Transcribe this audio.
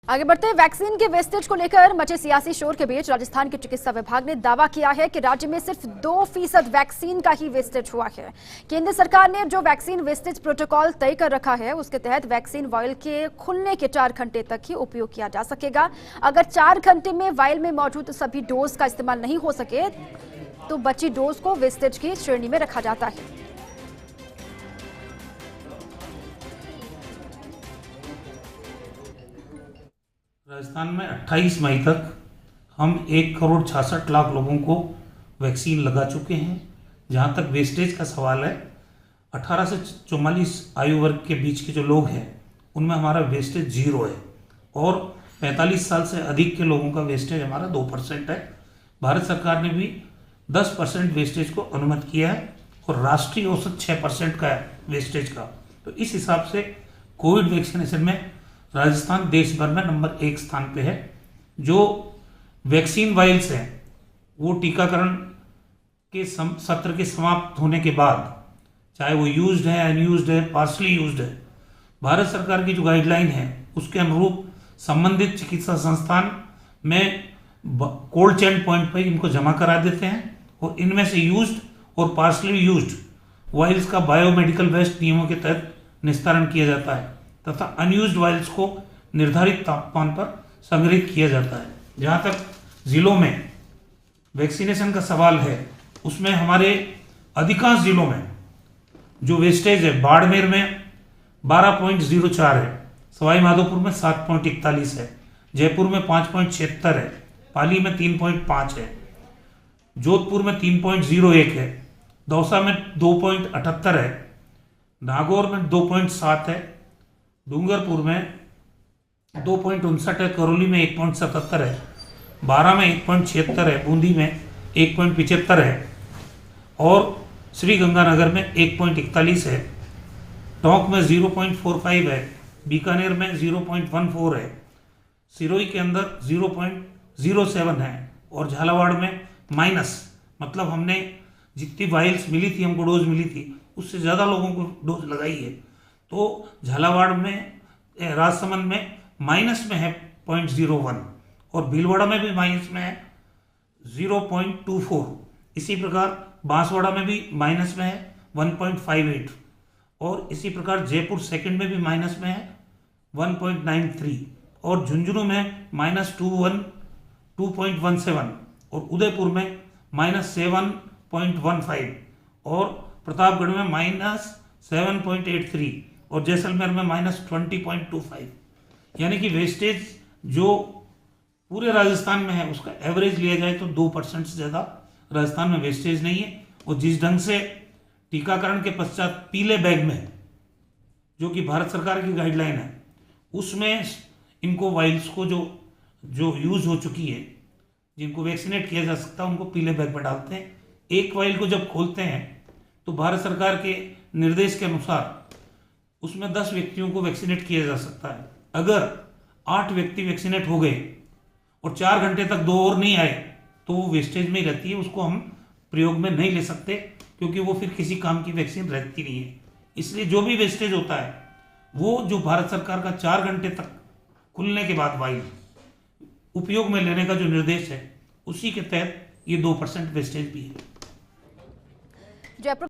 आगे बढ़ते हैं। वैक्सीन के वेस्टेज को लेकर मचे सियासी शोर के बीच राजस्थान के चिकित्सा विभाग ने दावा किया है कि राज्य में सिर्फ 2% वैक्सीन का ही वेस्टेज हुआ है। केंद्र सरकार ने जो वैक्सीन वेस्टेज प्रोटोकॉल तय कर रखा है उसके तहत वैक्सीन वायल के खुलने के 4 घंटे तक ही उपयोग किया जा सकेगा। अगर 4 घंटे में वायल में मौजूद सभी डोज का इस्तेमाल नहीं हो सके तो बची डोज को वेस्टेज की श्रेणी में रखा जाता है। राजस्थान में 28 मई तक हम 1,66,00,000 लोगों को वैक्सीन लगा चुके हैं। जहां तक वेस्टेज का सवाल है, 18 से 44 आयु वर्ग के बीच के जो लोग हैं उनमें हमारा वेस्टेज 0 है और 45 साल से अधिक के लोगों का वेस्टेज हमारा 2% है। भारत सरकार ने भी 10% वेस्टेज को अनुमति किया है और राष्ट्रीय औसत 6% का है वेस्टेज का। तो इस हिसाब से कोविड वैक्सीनेशन में राजस्थान देश भर में नंबर 1 स्थान पे है। जो वैक्सीन वायल्स हैं वो टीकाकरण के सत्र के समाप्त होने के बाद, चाहे वो यूज्ड है, अनयूज्ड है, पार्शली यूज्ड है, भारत सरकार की जो गाइडलाइन है उसके अनुरूप संबंधित चिकित्सा संस्थान में कोल्ड चेन पॉइंट पर इनको जमा करा देते हैं और इनमें से यूज्ड और पार्शली यूज्ड वायल्स का बायोमेडिकल वेस्ट नियमों के तहत निस्तारण किया जाता है तथा अनयूज्ड वायल्स को निर्धारित तापमान पर संग्रहित किया जाता है। जहाँ तक जिलों में वैक्सीनेशन का सवाल है उसमें हमारे अधिकांश जिलों में जो वेस्टेज है, बाड़मेर में 12.04 है, सवाई माधोपुर में 7.41 है, जयपुर में 5.76 है, पाली में 3.5 है, जोधपुर में 3.01 है, दौसा में 2.78 है, नागौर में 2.7 है, डूंगरपुर में 2.59 है, करौली में 1.77 है, बारा में 1.76 है, बूंदी में 1.75 है और श्री गंगानगर में 1.41 है, टोंक में 0.45 है, बीकानेर में 0.14 है, सिरोही के अंदर 0.07 है और झालावाड़ में माइनस, मतलब हमने जितनी वायल्स मिली थी, हमको डोज मिली थी, उससे ज़्यादा लोगों को डोज लगाई है। तो झालावाड़ में, राजसमंद में माइनस में है 0.01 और भीलवाड़ा में भी माइनस में है 0.24। इसी प्रकार बांसवाड़ा में भी माइनस में है 1.58 और इसी प्रकार जयपुर सेकंड में भी माइनस में है 1.93 और झुंझुनू में -2.17 और उदयपुर में -7.15 और प्रतापगढ़ में -7.83 और जैसलमेर में -20.25। यानी कि वेस्टेज जो पूरे राजस्थान में है उसका एवरेज लिया जाए तो 2% से ज़्यादा राजस्थान में वेस्टेज नहीं है। और जिस ढंग से टीकाकरण के पश्चात पीले बैग में, जो कि भारत सरकार की गाइडलाइन है, उसमें इनको वाइल्स को जो यूज हो चुकी है, जिनको वैक्सीनेट किया जा सकता है, उनको पीले बैग में डालते हैं। एक वाइल को जब खोलते हैं तो भारत सरकार के निर्देश के अनुसार उसमें 10 व्यक्तियों को वैक्सीनेट किया जा सकता है। अगर 8 व्यक्ति वैक्सीनेट हो गए और 4 घंटे तक 2 और नहीं आए तो वो वेस्टेज में ही रहती है, उसको हम प्रयोग में नहीं ले सकते क्योंकि वो फिर किसी काम की वैक्सीन रहती नहीं है। इसलिए जो भी वेस्टेज होता है वो जो भारत सरकार का 4 घंटे तक खुलने के बाद वाइल उपयोग में लेने का जो निर्देश है उसी के तहत ये 2% वेस्टेज भी है। जयपुर